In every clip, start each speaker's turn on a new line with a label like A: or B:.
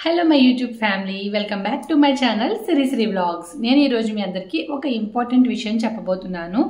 A: Hello my YouTube family, welcome back to my channel Sirisri vlogs. నేను ఈరోజు మీ అందరికీ ఒక ఇంపార్టెంట్ విషయం చెప్పబోతున్నాను.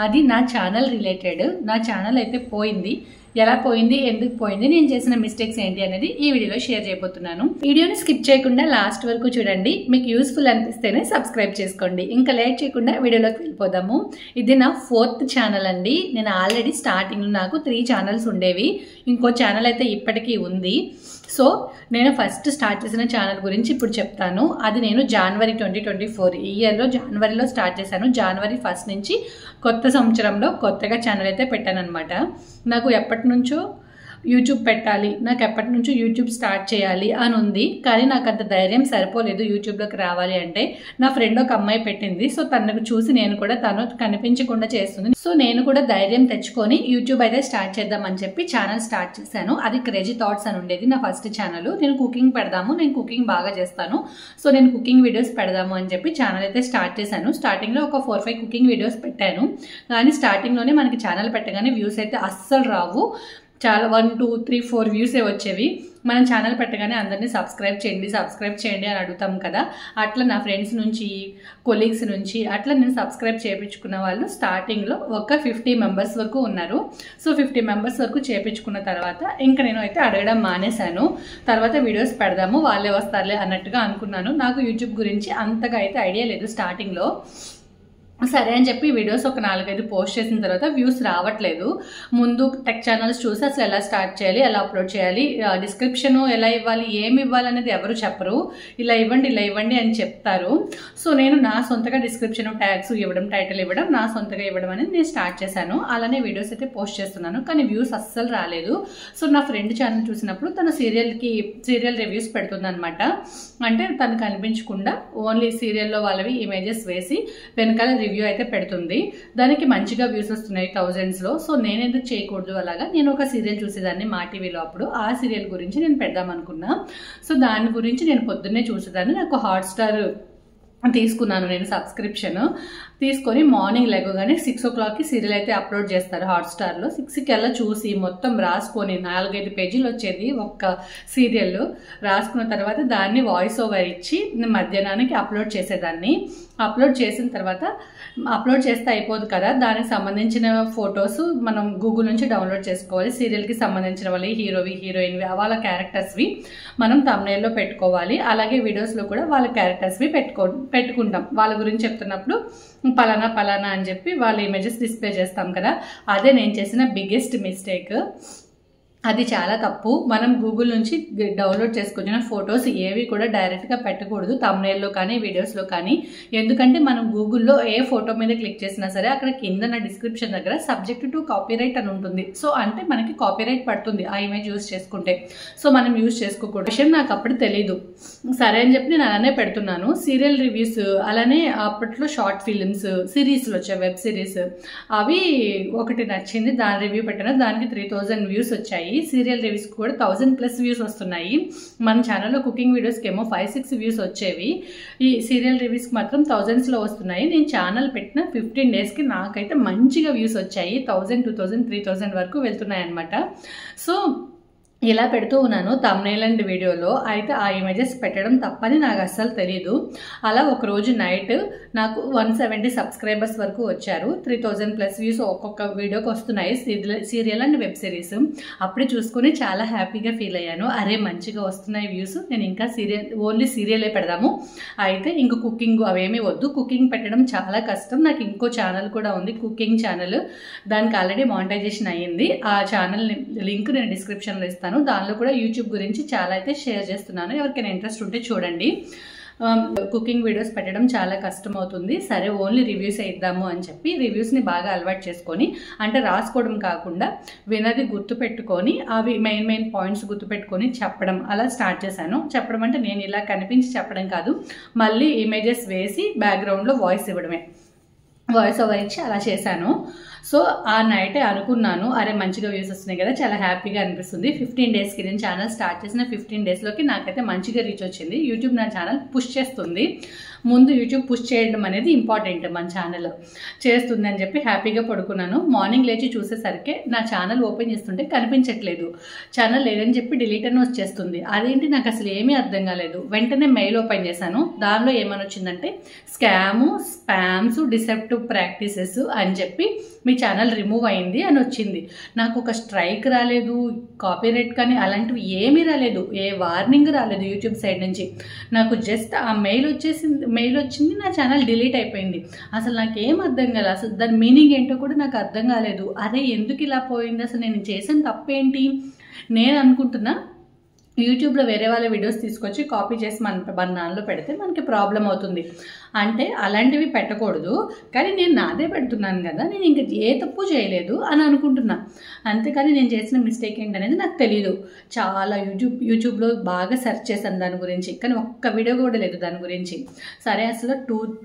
A: అది నా ఛానల్ రిలేటెడ్. నా ఛానల్ అయితే పోయింది. ఎలా పోయింది, ఎందుకు పోయింది, నేను చేసిన మిస్టేక్స్ ఏంటి అనేది ఈ వీడియోలో షేర్ చేయబోతున్నాను. వీడియోని స్కిప్ చేయకుండా లాస్ట్ వరకు చూడండి. మీకు యూస్ఫుల్ అనిపిస్తేనే సబ్స్క్రైబ్ చేసుకోండి. ఇంకా లేట్ చేయకుండా వీడియోలోకి వెళ్ళిపోదాము. ఇది నా 4th ఛానల్ అండి. నేను ఆల్రెడీ స్టార్టింగ్ నాకు 3 ఛానల్స్ ఉండేవి. ఇంకో ఛానల్ అయితే ఇప్పటికీ ఉంది. సో నేను ఫస్ట్ స్టార్ట్ చేసిన ఛానల్ గురించి ఇప్పుడు చెప్తాను. అది నేను జనవరి 2024 ఈ ఇయర్లో జనవరిలో స్టార్ట్ చేశాను. జనవరి 1 నుంచి కొత్త సంవత్సరంలో కొత్తగా ఛానల్ అయితే పెట్టాను అనమాట. నాకు ఎప్పటి నుంచో యూట్యూబ్ పెట్టాలి, నాకు ఎప్పటి నుంచో యూట్యూబ్ స్టార్ట్ చేయాలి అని ఉంది. కానీ నాకు అంత ధైర్యం సరిపోలేదు యూట్యూబ్లోకి రావాలి అంటే. నా ఫ్రెండ్ ఒక అమ్మాయి పెట్టింది. సో తనకు చూసి నేను కూడా, తను కనిపించకుండా చేస్తుంది. సో నేను కూడా ధైర్యం తెచ్చుకొని యూట్యూబ్ అయితే స్టార్ట్ చేద్దామని చెప్పి ఛానల్ స్టార్ట్ చేశాను. అది క్రేజీ థాట్స్ అని ఉండేది నా ఫస్ట్ ఛానల్. నేను కుకింగ్ పెడదాము, నేను కుకింగ్ బాగా చేస్తాను, సో నేను కుకింగ్ వీడియోస్ పెడదాము అని చెప్పి ఛానల్ అయితే స్టార్ట్ చేశాను. స్టార్టింగ్లో ఒక 4-5 కుకింగ్ వీడియోస్ పెట్టాను. కానీ స్టార్టింగ్లోనే మనకి ఛానల్ పెట్టగానే వ్యూస్ అయితే అస్సలు రావు. చాలా 1, 2, 3, 4 వ్యూసే వచ్చేవి. మనం ఛానల్ పెట్టగానే అందరినీ సబ్స్క్రైబ్ చేయండి అని అడుగుతాం కదా. అట్లా నా ఫ్రెండ్స్ నుంచి, కొలీగ్స్ నుంచి అట్లా నేను సబ్స్క్రైబ్ చేయించుకున్న వాళ్ళు స్టార్టింగ్లో ఒక 50 మెంబర్స్ వరకు ఉన్నారు. సో 50 మెంబర్స్ వరకు చేయించుకున్న తర్వాత ఇంకా నేను అయితే అడగడం మానేశాను. తర్వాత వీడియోస్ పెడదాము, వాళ్ళే వస్తారులే అన్నట్టుగా అనుకున్నాను. నాకు యూట్యూబ్ గురించి అంతగా అయితే ఐడియా లేదు స్టార్టింగ్లో. సరే అని చెప్పి వీడియోస్ ఒక 4-5 పోస్ట్ చేసిన తర్వాత వ్యూస్ రావట్లేదు. ముందు టెక్ ఛానల్స్ చూసి అసలు ఎలా స్టార్ట్ చేయాలి, ఎలా అప్లోడ్ చేయాలి, డిస్క్రిప్షన్ ఎలా ఇవ్వాలి, ఏమి ఇవ్వాలి అనేది ఎవరు చెప్పరు. ఇలా ఇవ్వండి అని చెప్తారు. సో నేను నా సొంతగా డిస్క్రిప్షన్, ట్యాగ్స్ ఇవ్వడం, టైటిల్ ఇవ్వడం, నా సొంతగా ఇవ్వడం అనేది నేను స్టార్ట్ చేశాను. అలానే వీడియోస్ అయితే పోస్ట్ చేస్తున్నాను. కానీ వ్యూస్ అస్సలు రాలేదు. సో నా ఫ్రెండ్ ఛానల్ చూసినప్పుడు తన సీరియల్ రివ్యూస్ పెడుతుంది అనమాట. అంటే తను కనిపించకుండా ఓన్లీ సీరియల్లో వాళ్ళవి ఇమేజెస్ వేసి వెనకాల రివ్యూ అయితే పెడుతుంది. దానికి మంచిగా వ్యూస్ వస్తున్నాయి థౌజండ్స్లో. సో నేను ఎందుకు చేయకూడదు అలాగా. నేను ఒక సీరియల్ చూసేదాన్ని మా టీవీలో. అప్పుడు ఆ సీరియల్ గురించి నేను పెడదాం అనుకున్నా. సో దాని గురించి నేను పొద్దున్నే చూసేదాన్ని. నాకు హాట్స్టార్ తీసుకున్నాను నేను సబ్స్క్రిప్షన్. తీసుకొని మార్నింగ్ లెగగానే 6 o'clockకి సీరియల్ అయితే అప్లోడ్ చేస్తారు హాట్స్టార్లో. 6కి అలా చూసి మొత్తం రాసుకొని 4-5 పేజీలు వచ్చేది ఒక్క సీరియల్. రాసుకున్న తర్వాత దాన్ని వాయిస్ ఓవర్ ఇచ్చి మధ్యాహ్నానికి అప్లోడ్ చేసేదాన్ని. అప్లోడ్ చేసిన తర్వాత అప్లోడ్ చేస్తే అయిపోదు కదా, దానికి సంబంధించిన ఫొటోస్ మనం గూగుల్ నుంచి డౌన్లోడ్ చేసుకోవాలి. సీరియల్కి సంబంధించిన వాళ్ళు హీరోవి, హీరోయిన్వి, వాళ్ళ క్యారెక్టర్స్వి మనం థంబ్నెయిల్లో పెట్టుకోవాలి. అలాగే వీడియోస్లో కూడా వాళ్ళ క్యారెక్టర్స్వి పెట్టుకుంటాం. వాళ్ళ గురించి చెప్తున్నప్పుడు పలానా అని చెప్పి వాళ్ళ ఇమేజెస్ డిస్ప్లే చేస్తాం కదా. అదే నేను చేసిన బిగ్గెస్ట్ మిస్టేక్. అది చాలా తప్పు. మనం గూగుల్ నుంచి డౌన్లోడ్ చేసుకొచ్చిన ఫొటోస్ ఏవి కూడా డైరెక్ట్గా పెట్టకూడదు థంబ్నెయిల్లో కానీ వీడియోస్లో కానీ. ఎందుకంటే మనం గూగుల్లో ఏ ఫోటో మీద క్లిక్ చేసినా సరే అక్కడ కింద నా డిస్క్రిప్షన్ దగ్గర సబ్జెక్ట్ టు కాపీరైట్ అని ఉంటుంది. సో అంటే మనకి కాపీరైట్ పడుతుంది ఆ ఇమేజ్ యూజ్ చేసుకుంటే. సో మనం యూజ్ చేసుకోకూడదు. విషయం నాకు అప్పుడు తెలీదు. సరే అని చెప్పి నేను అలానే పెడుతున్నాను. సీరియల్ రివ్యూస్, అలానే అప్పట్లో షార్ట్ ఫిలిమ్స్, సిరీస్లు వచ్చాయి, వెబ్ సిరీస్. అవి ఒకటి నచ్చింది, దాని రివ్యూ పెట్టాను. దానికి 3000 వ్యూస్ వచ్చాయి. సీరియల్ రివ్యూస్ కూడా 1000+ వ్యూస్ వస్తున్నాయి. మన ఛానల్లో కుకింగ్ వీడియోస్కి ఏమో 5-6 వ్యూస్ వచ్చేవి. ఈ సీరియల్ రివ్యూస్కి మాత్రం థౌజండ్స్లో వస్తున్నాయి. నేను ఛానల్ పెట్టిన 15 డేస్కి నాకైతే మంచిగా వ్యూస్ వచ్చాయి. 1000, 2000, 3000 వరకు వెళ్తున్నాయి అనమాట. సో ఇలా పెడుతూ ఉన్నాను థంబ్నెయిల్ అండ్ వీడియోలో. అయితే ఆ ఇమేజెస్ పెట్టడం తప్పని నాకు అస్సలు తెలీదు. అలా ఒకరోజు నైట్ నాకు 170 సబ్స్క్రైబర్స్ వరకు వచ్చారు. 3000+ వ్యూస్ ఒక్కొక్క వీడియోకి వస్తున్నాయి, సీరియల్ అండ్ వెబ్ సిరీస్. అప్పుడే చూసుకొని చాలా హ్యాపీగా ఫీల్ అయ్యాను. అరే మంచిగా వస్తున్నాయి వ్యూస్, నేను ఇంకా ఓన్లీ సీరియలే పెడదాము. అయితే ఇంక కుకింగ్ అవేమీ వద్దు, కుకింగ్ పెట్టడం చాలా కష్టం. నాకు ఇంకో ఛానల్ కూడా ఉంది, కుకింగ్ ఛానల్. దానికి ఆల్రెడీ మానిటైజేషన్ అయ్యింది. ఆ ఛానల్ లింక్ నేను డిస్క్రిప్షన్లో ఇస్తాను. దానిలో కూడా యూట్యూబ్ గురించి చాలా అయితే షేర్ చేస్తున్నాను. ఎవరికైనా ఇంట్రెస్ట్ ఉంటే చూడండి. కుకింగ్ వీడియోస్ పెట్టడం చాలా కష్టం అవుతుంది. సరే ఓన్లీ రివ్యూసే ఇద్దాము అని చెప్పి రివ్యూస్ని బాగా అలవాటు చేసుకొని, అంటే రాసుకోవడం కాకుండా వినది గుర్తుపెట్టుకొని అవి మెయిన్ పాయింట్స్ గుర్తుపెట్టుకొని చెప్పడం అలా స్టార్ట్ చేశాను. చెప్పడం అంటే నేను ఇలా కనిపించి చెప్పడం కాదు, మళ్ళీ ఇమేజెస్ వేసి బ్యాక్గ్రౌండ్లో వాయిస్ ఇవ్వడమే, వాయిస్ ఓవర్ ఇచ్చి అలా చేశాను. సో ఆ నైటే అనుకున్నాను, అరే మంచిగా వ్యూస్ వస్తున్నాయి కదా, చాలా హ్యాపీగా అనిపిస్తుంది. 15 డేస్కి నేను ఛానల్ స్టార్ట్ చేసిన 15 డేస్లోకి నాకైతే మంచిగా రీచ్ వచ్చింది. యూట్యూబ్ నా ఛానల్ పుష్ చేస్తుంది. ముందు యూట్యూబ్ పుష్ చేయడం అనేది ఇంపార్టెంట్, మన ఛానల్ చేస్తుంది అని చెప్పి హ్యాపీగా పడుకున్నాను. మార్నింగ్ లేచి చూసేసరికి నా ఛానల్ ఓపెన్ చేస్తుంటే కనిపించట్లేదు. ఛానల్ లేదని చెప్పి డిలీట్ అని వచ్చేస్తుంది. అదేంటి నాకు అసలు ఏమీ అర్థం కాలేదు. వెంటనే మెయిల్ ఓపెన్ చేశాను. దానిలో ఏమని వచ్చిందంటే స్కాము, స్పామ్స్, డిసెప్టివ్ ప్రాక్టీసెస్ అని చెప్పి మీ ఛానల్ రిమూవ్ అయింది అని వచ్చింది. నాకు ఒక స్ట్రైక్ రాలేదు, కాపీరైట్ కానీ అలాంటివి ఏమీ రాలేదు, ఏ వార్నింగ్ రాలేదు యూట్యూబ్ సైడ్ నుంచి. నాకు జస్ట్ ఆ మెయిల్ వచ్చింది, నా ఛానల్ డిలీట్ అయిపోయింది. అసలు నాకేం అర్థం కాలేదు. అసలు దాని మీనింగ్ ఏంటో కూడా నాకు అర్థం కాలేదు. అదే ఎందుకు ఇలా పోయింది, అసలు నేను చేసిన తప్పేంటి? నేను అనుకుంటున్నా యూట్యూబ్లో వేరే వాళ్ళ వీడియోస్ తీసుకొచ్చి కాపీ చేసి మన దానిలో పెడితే మనకి ప్రాబ్లం అవుతుంది. అంటే అలాంటివి పెట్టకూడదు, కానీ నేను నాదే పెడుతున్నాను కదా, నేను ఇంకా ఏ తప్పు చేయలేదు అని అనుకుంటున్నా. అంతేకాని నేను చేసిన మిస్టేక్ ఏంటనేది నాకు తెలియదు. చాలా యూట్యూబ్లో బాగా సెర్చ్ చేశాను దాని గురించి, కానీ ఒక్క వీడియో కూడా లేదు దాని గురించి. సరే, అసలు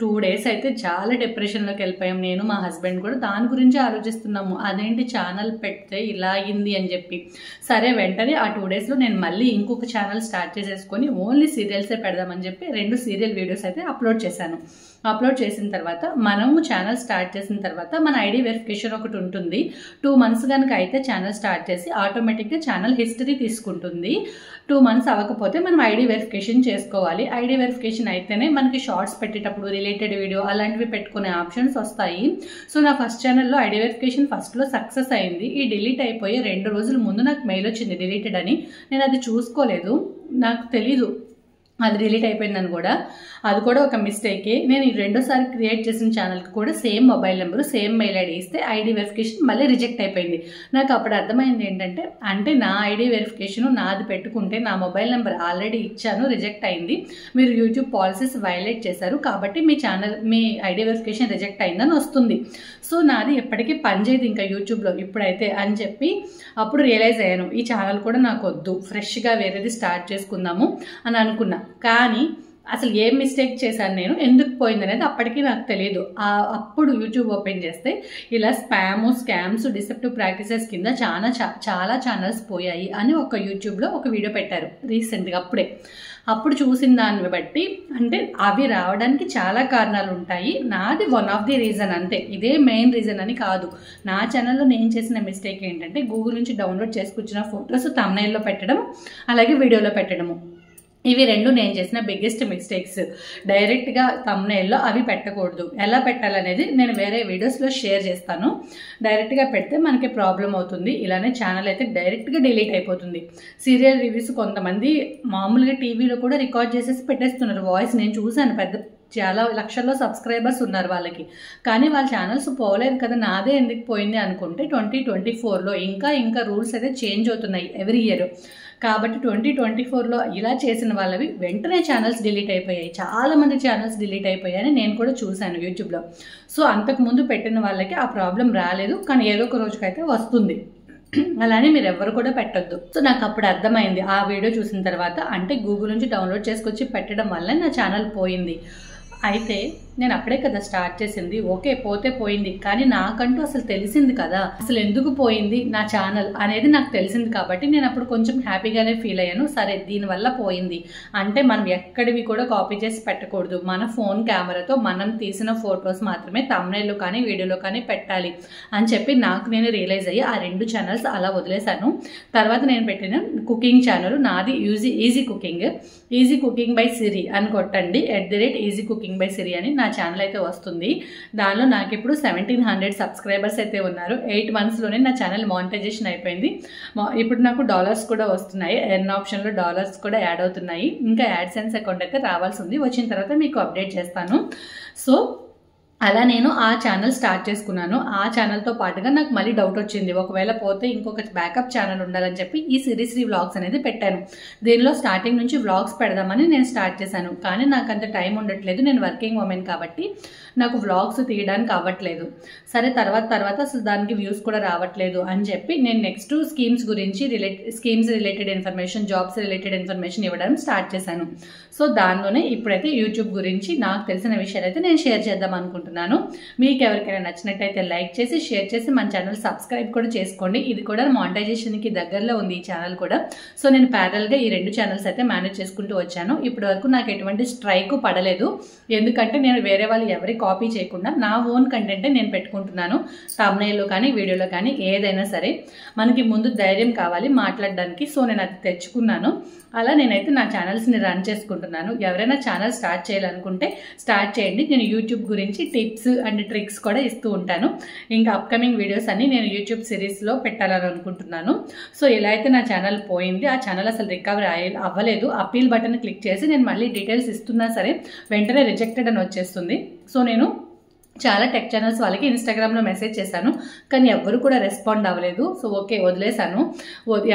A: టూ డేస్ అయితే చాలా డిప్రెషన్లోకి వెళ్ళిపోయాం. నేను మా హస్బెండ్ కూడా దాని గురించి ఆలోచిస్తున్నాము. అదేంటి ఛానల్ పెడితే ఇలా అయింది అని చెప్పి. సరే, వెంటనే ఆ 2 డేస్లో నేను మళ్ళీ ఇంకొక ఛానల్ స్టార్ట్ చేసేసుకొని ఓన్లీ సీరియల్సే పెడదామని చెప్పి 2 సీరియల్ వీడియోస్ అయితే అప్లోడ్ చేశాను. అప్లోడ్ చేసిన తర్వాత మనము ఛానల్ స్టార్ట్ చేసిన తర్వాత మన ఐడి వెరిఫికేషన్ ఒకటి ఉంటుంది. 2 మంత్స్ కనుక అయితే ఛానల్ స్టార్ట్ చేసి ఆటోమేటిక్గా ఛానల్ హిస్టరీ తీసుకుంటుంది. 2 మంత్స్ అవ్వకపోతే మనం ఐడి వెరిఫికేషన్ చేసుకోవాలి. ఐడి వెరిఫికేషన్ అయితేనే మనకి షార్ట్స్ పెట్టేటప్పుడు రిలేటెడ్ వీడియో అలాంటివి పెట్టుకునే ఆప్షన్స్ వస్తాయి. సో నా ఫస్ట్ ఛానల్లో ఐడి వెరిఫికేషన్ ఫస్ట్లో సక్సెస్ అయింది. ఈ డిలీట్ అయిపోయి 2 రోజుల ముందు నాకు మెయిల్ వచ్చింది డిలీటెడ్ అని. నేను అది చూసుకోలేదు, నాకు తెలీదు అది డిలీట్ అయిపోయిందని కూడా. అది కూడా ఒక మిస్టేకే. నేను ఈ 2సారి క్రియేట్ చేసిన ఛానల్కి కూడా same mobile number, same mail ID ఇస్తే ఐడి వెరిఫికేషన్ మళ్ళీ రిజెక్ట్ అయిపోయింది. నాకు అప్పుడు అర్థమైంది ఏంటంటే, అంటే నా ఐడి వెరిఫికేషన్ నాది పెట్టుకుంటే నా మొబైల్ నెంబర్ ఆల్రెడీ ఇచ్చాను, రిజెక్ట్ అయింది, మీరు యూట్యూబ్ పాలసీస్ వైలేట్ చేశారు కాబట్టి మీ ఐడి వెరిఫికేషన్ రిజెక్ట్ అయిందని వస్తుంది. సో నాది ఎప్పటికీ పనిచేయదు ఇంకా యూట్యూబ్లో ఇప్పుడైతే అని చెప్పి అప్పుడు రియలైజ్ అయ్యాను, ఈ ఛానల్ కూడా నాకు వద్దు, ఫ్రెష్గా వేరేది స్టార్ట్ చేసుకుందాము అని అనుకున్నా. కానీ అసలు ఏం మిస్టేక్ చేశాను, నేను ఎందుకు పోయింది అనేది అప్పటికీ నాకు తెలియదు. అప్పుడు యూట్యూబ్ ఓపెన్ చేస్తే ఇలా స్కామ్స్, డిసెప్టివ్ ప్రాక్టీసెస్ కింద చాలా ఛానల్స్ పోయాయి అని ఒక యూట్యూబ్లో ఒక వీడియో పెట్టారు రీసెంట్గా. అప్పుడు చూసిన దాన్ని బట్టి అంటే అవి రావడానికి చాలా కారణాలు ఉంటాయి. నాది వన్ ఆఫ్ ది రీజన్, అంతే, ఇదే మెయిన్ రీజన్ అని కాదు. నా ఛానల్లో నేను చేసిన మిస్టేక్ ఏంటంటే గూగుల్ నుంచి డౌన్లోడ్ చేసుకొచ్చిన ఫొటోస్ థంబ్నెయిల్లో పెట్టడం, అలాగే వీడియోలో పెట్టడము. ఇవి 2 నేను చేసిన బిగ్గెస్ట్ మిస్టేక్స్. డైరెక్ట్గా థంబ్నెయిల్లో అవి పెట్టకూడదు. ఎలా పెట్టాలనేది నేను వేరే వీడియోస్లో షేర్ చేస్తాను. డైరెక్ట్గా పెడితే మనకి ప్రాబ్లం అవుతుంది. ఇలానే ఛానల్ అయితే డైరెక్ట్గా డిలీట్ అయిపోతుంది. సీరియల్ రివ్యూస్ కొంతమంది మామూలుగా టీవీలో కూడా రికార్డ్ చేసేసి పెట్టేస్తున్నారు వాయిస్. నేను చూశాను, చాలా లక్షల్లో సబ్స్క్రైబర్స్ ఉన్నారు వాళ్ళకి. కానీ వాళ్ళ ఛానల్స్ పోలేదు కదా, నాదే ఎందుకు పోయింది అనుకుంటే 2024లో ఇంకా రూల్స్ అయితే చేంజ్ అవుతున్నాయి ఎవ్రీ ఇయర్. కాబట్టి 2024లో ఇలా చేసిన వాళ్ళవి వెంటనే ఛానల్స్ డిలీట్ అయిపోయాయి. చాలామంది ఛానల్స్ డిలీట్ అయిపోయాయని నేను కూడా చూశాను యూట్యూబ్లో. సో అంతకుముందు పెట్టిన వాళ్ళకి ఆ ప్రాబ్లం రాలేదు, కానీ ఏదో ఒక రోజుకైతే వస్తుంది. అలానే మీరు ఎవరు కూడా పెట్టొద్దు. సో నాకు అప్పుడు అర్థమైంది ఆ వీడియో చూసిన తర్వాత, అంటే గూగుల్ నుంచి డౌన్లోడ్ చేసుకొచ్చి పెట్టడం వల్ల నా ఛానల్ పోయింది. అయితే నేను అప్పుడే కదా స్టార్ట్ చేసింది, ఓకే పోతే పోయింది, కానీ నాకంటూ అసలు తెలిసింది కదా అసలు ఎందుకు పోయింది నా ఛానల్ అనేది నాకు తెలిసింది. కాబట్టి నేను అప్పుడు కొంచెం హ్యాపీగానే ఫీల్ అయ్యాను. సరే, దీనివల్ల పోయింది అంటే మనం ఎక్కడివి కూడా కాపీ చేసి పెట్టకూడదు. మన ఫోన్ కెమెరాతో మనం తీసిన ఫొటోస్ మాత్రమే థంబ్నెయిల్లో కానీ వీడియోలో కానీ పెట్టాలి అని చెప్పి నాకు నేను రియలైజ్ అయ్యి ఆ 2 ఛానల్స్ అలా వదిలేశాను. తర్వాత నేను పెట్టిన కుకింగ్ ఛానల్ నాది ఈజీ కుకింగ్ బై సిరి అని కొట్టండి, @ఈజీ కుకింగ్ బై సిరి అని నా ఛానల్ అయితే వస్తుంది. దానిలో నాకు ఇప్పుడు 1700 సబ్స్క్రైబర్స్ అయితే ఉన్నారు. 8 మంత్స్లోనే నా ఛానల్ మానిటైజేషన్ అయిపోయింది. ఇప్పుడు నాకు డాలర్స్ కూడా వస్తున్నాయి, ఎర్న్ ఆప్షన్లో డాలర్స్ కూడా యాడ్ అవుతున్నాయి. ఇంకా యాడ్సెన్స్ అకౌంట్ అయితే రావాల్సి ఉంది, వచ్చిన తర్వాత మీకు అప్డేట్ చేస్తాను. సో అలా నేను ఆ ఛానల్ స్టార్ట్ చేసుకున్నాను. ఆ ఛానల్తో పాటుగా నాకు మళ్ళీ డౌట్ వచ్చింది, ఒకవేళ పోతే ఇంకొక బ్యాకప్ ఛానల్ ఉండాలని చెప్పి ఈ సిరిశ్రీ వ్లాగ్స్ అనేది పెట్టాను. దీనిలో స్టార్టింగ్ నుంచి వ్లాగ్స్ పెడదామని నేను స్టార్ట్ చేశాను. కానీ నాకు అంత టైం ఉండట్లేదు, నేను వర్కింగ్ ఉమెన్ కాబట్టి నాకు వ్లాగ్స్ తీయడానికి అవ్వట్లేదు. సరే, తర్వాత అసలు దానికి వ్యూస్ కూడా రావట్లేదు అని చెప్పి నేను next schemes related information, jobs related information ఇవ్వడం స్టార్ట్ చేశాను. సో దానిలోనే ఇప్పుడైతే యూట్యూబ్ గురించి నాకు తెలిసిన విషయాలు అయితే నేను షేర్ చేద్దాం అనుకుంటున్నాను. చేసుకుంటున్నాను. మీకు ఎవరికైనా నచ్చినట్టయితే లైక్ చేసి షేర్ చేసి మన ఛానల్ సబ్స్క్రైబ్ కూడా చేసుకోండి. ఇది కూడా మానిటైజేషన్కి దగ్గరలో ఉంది ఈ ఛానల్ కూడా. సో నేను ప్యారల్గా ఈ 2 ఛానల్స్ అయితే మేనేజ్ చేసుకుంటూ వచ్చాను. ఇప్పటి వరకు నాకు ఎటువంటి స్ట్రైక్ పడలేదు. ఎందుకంటే నేను వేరే వాళ్ళు ఎవరి కాపీ చేయకుండా నా ఓన్ కంటెంటే నేను పెట్టుకుంటున్నాను. థంబ్నెయిల్లో కానీ వీడియోలో కానీ ఏదైనా సరే మనకి ముందు ధైర్యం కావాలి మాట్లాడడానికి. సో నేను అది తెచ్చుకున్నాను. అలా నేనైతే నా ఛానల్స్ని రన్ చేసుకుంటున్నాను. ఎవరైనా ఛానల్ స్టార్ట్ చేయాలనుకుంటే స్టార్ట్ చేయండి. నేను యూట్యూబ్ గురించి టిప్స్ అండ్ ట్రిక్స్ కూడా ఇస్తూ ఉంటాను. ఇంకా అప్కమింగ్ వీడియోస్ అన్ని నేను యూట్యూబ్ సిరీస్లో పెట్టాలని అనుకుంటున్నాను. సో ఇలా అయితే నా ఛానల్ పోయింది. ఆ ఛానల్ అసలు రికవర్ అవ్వలేదు. అప్పీల్ బటన్ క్లిక్ చేసి నేను మళ్ళీ డీటెయిల్స్ ఇస్తున్నా సరే వెంటనే రిజెక్టెడ్ అని వచ్చేస్తుంది. సో నేను చాలా టెక్ ఛానల్స్ వాళ్ళకి ఇన్స్టాగ్రామ్లో మెసేజ్ చేశాను, కానీ ఎవరు కూడా రెస్పాండ్ అవ్వలేదు. సో ఓకే వదిలేశాను.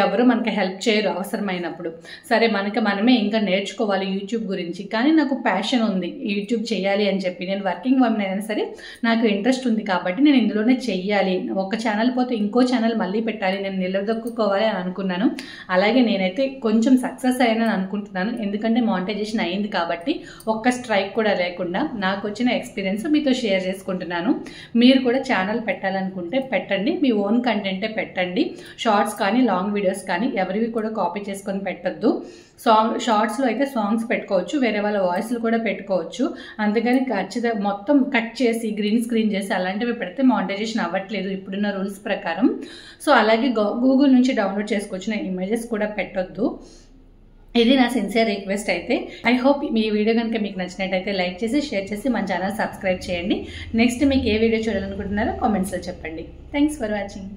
A: ఎవరు మనకి హెల్ప్ చేయరు అవసరమైనప్పుడు. సరే మనమే ఇంకా నేర్చుకోవాలి యూట్యూబ్ గురించి. కానీ నాకు ప్యాషన్ ఉంది యూట్యూబ్ చేయాలి అని చెప్పి. నేను వర్కింగ్ ఉమెన్ అయినా సరే నాకు ఇంట్రెస్ట్ ఉంది కాబట్టి నేను ఇందులోనే చెయ్యాలి. ఒక ఛానల్ పోతే ఇంకో ఛానల్ మళ్ళీ పెట్టాలి, నేను నిలదొక్కుకోవాలి అని అనుకున్నాను. అలాగే నేనైతే కొంచెం సక్సెస్ అయ్యానని అనుకుంటున్నాను. ఎందుకంటే మానిటైజేషన్ అయింది కాబట్టి ఒక్క స్ట్రైక్ కూడా లేకుండా నాకు వచ్చిన ఎక్స్పీరియన్స్ మీతో షేర్ చేసుకుంటున్నాను. మీరు కూడా ఛానల్ పెట్టాలనుకుంటే పెట్టండి. మీ ఓన్ కంటెంటే పెట్టండి. షార్ట్స్ కానీ లాంగ్ వీడియోస్ కానీ ఎవరివి కూడా కాపీ చేసుకొని పెట్టద్దు. షార్ట్స్లో అయితే సాంగ్స్ పెట్టుకోవచ్చు, వేరే వాళ్ళ వాయిస్లు కూడా పెట్టుకోవచ్చు. అందుకని ఖచ్చితంగా మొత్తం కట్ చేసి గ్రీన్ స్క్రీన్ చేసి అలాంటివి పెడితే మానిటైజేషన్ అవ్వట్లేదు ఇప్పుడున్న రూల్స్ ప్రకారం. సో అలాగే గూగుల్ నుంచి డౌన్లోడ్ చేసుకొచ్చిన ఇమేజెస్ కూడా పెట్టొద్దు. ఇది నా సిన్సియర్ రిక్వెస్ట్. అయితే ఐ హోప్ మీ వీడియో కనుక మీకు నచ్చినట్టయితే లైక్ చేసి షేర్ చేసి మన ఛానల్ సబ్స్క్రైబ్ చేయండి. నెక్స్ట్ మీకు ఏ వీడియో చూడాలనుకుంటున్నారో కామెంట్స్లో చెప్పండి. Thanks for watching.